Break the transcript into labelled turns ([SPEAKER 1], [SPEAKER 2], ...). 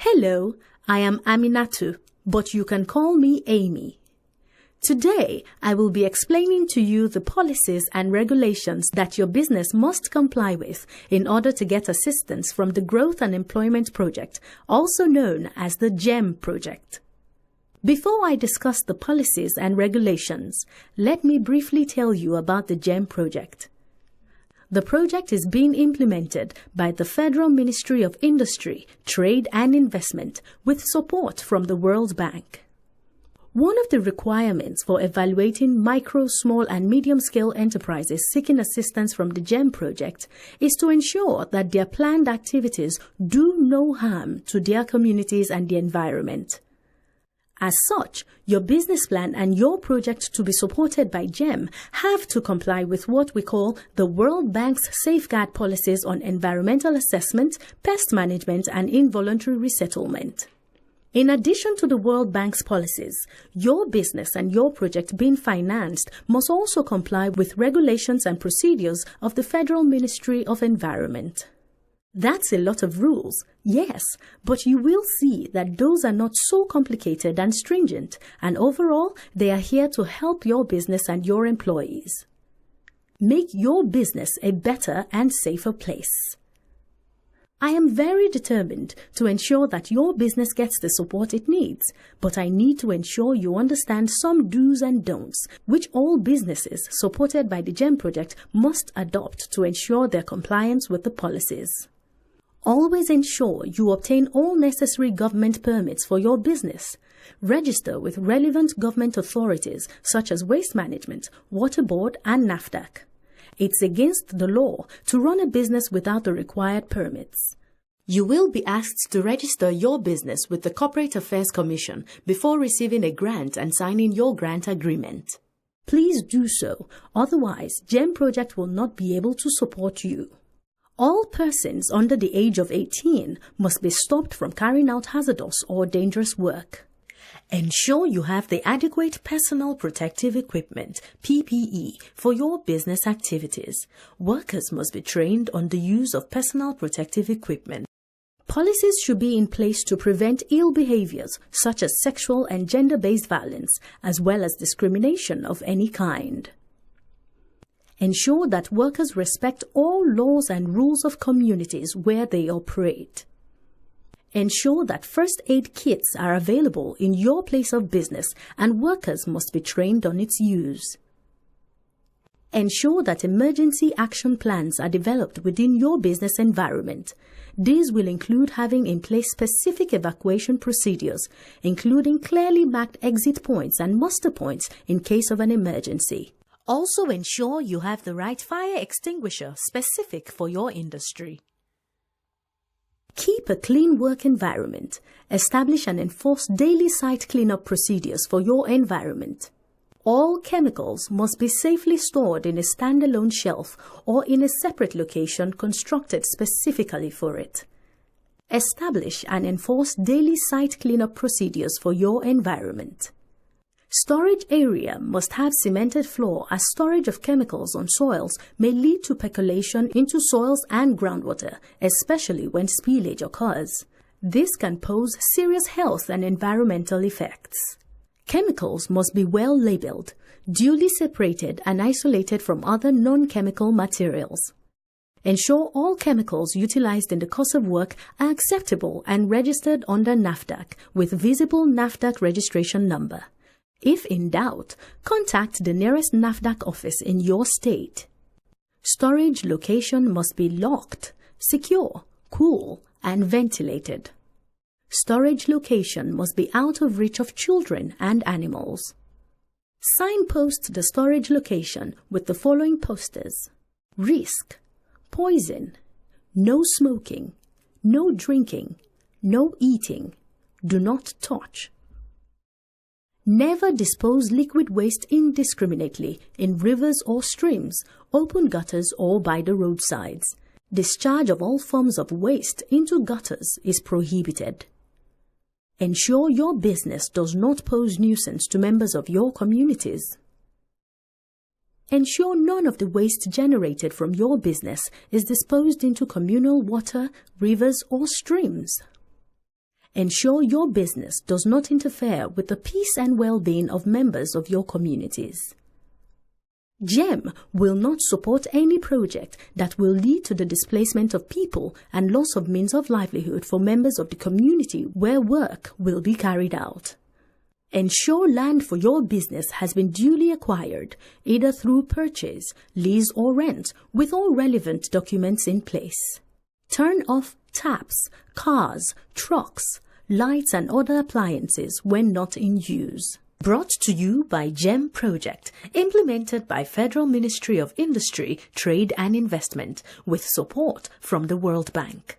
[SPEAKER 1] Hello, I am Aminatu, but you can call me Amy. Today, I will be explaining to you the policies and regulations that your business must comply with in order to get assistance from the Growth and Employment Project, also known as the GEM project. Before I discuss the policies and regulations, let me briefly tell you about the GEM project. The project is being implemented by the Federal Ministry of Industry, Trade and Investment with support from the World Bank. One of the requirements for evaluating micro, small and medium-scale enterprises seeking assistance from the GEM project is to ensure that their planned activities do no harm to their communities and the environment. As such, your business plan and your project to be supported by GEM have to comply with what we call the World Bank's safeguard policies on environmental assessment, pest management, and involuntary resettlement. In addition to the World Bank's policies, your business and your project being financed must also comply with regulations and procedures of the Federal Ministry of Environment. That's a lot of rules, yes, but you will see that those are not so complicated and stringent, and overall, they are here to help your business and your employees. Make your business a better and safer place. I am very determined to ensure that your business gets the support it needs, but I need to ensure you understand some do's and don'ts, which all businesses supported by the GEM project must adopt to ensure their compliance with the policies. Always ensure you obtain all necessary government permits for your business. Register with relevant government authorities such as Waste Management, Water Board, and NAFDAC. It's against the law to run a business without the required permits. You will be asked to register your business with the Corporate Affairs Commission before receiving a grant and signing your grant agreement. Please do so, otherwise GEM project will not be able to support you. All persons under the age of 18 must be stopped from carrying out hazardous or dangerous work. Ensure you have the adequate personal protective equipment, PPE, for your business activities. Workers must be trained on the use of personal protective equipment. Policies should be in place to prevent ill behaviors such as sexual and gender-based violence, as well as discrimination of any kind. Ensure that workers respect all laws and rules of communities where they operate. Ensure that first aid kits are available in your place of business and workers must be trained on its use. Ensure that emergency action plans are developed within your business environment. These will include having in place specific evacuation procedures, including clearly marked exit points and muster points in case of an emergency. Also ensure you have the right fire extinguisher specific for your industry. Keep a clean work environment. Establish and enforce daily site cleanup procedures for your environment. All chemicals must be safely stored in a standalone shelf or in a separate location constructed specifically for it. Establish and enforce daily site cleanup procedures for your environment. Storage area must have cemented floor, as storage of chemicals on soils may lead to percolation into soils and groundwater, especially when spillage occurs. This can pose serious health and environmental effects. Chemicals must be well labeled, duly separated and isolated from other non-chemical materials. Ensure all chemicals utilized in the course of work are acceptable and registered under NAFDAC with visible NAFDAC registration number. If in doubt, contact the nearest NAFDAC office in your state. Storage location must be locked, secure, cool, and ventilated. Storage location must be out of reach of children and animals. Signpost the storage location with the following posters: risk, poison, no smoking, no drinking, no eating, do not touch. Never dispose liquid waste indiscriminately in rivers or streams, open gutters or by the roadsides. Discharge of all forms of waste into gutters is prohibited. Ensure your business does not pose nuisance to members of your communities. Ensure none of the waste generated from your business is disposed into communal water, rivers or streams. Ensure your business does not interfere with the peace and well-being of members of your communities. GEM will not support any project that will lead to the displacement of people and loss of means of livelihood for members of the community where work will be carried out. Ensure land for your business has been duly acquired, either through purchase, lease or rent, with all relevant documents in place. Turn off taps, cars, trucks, lights and other appliances when not in use. Brought to you by GEM Project, implemented by Federal Ministry of Industry, Trade and Investment, with support from the World Bank.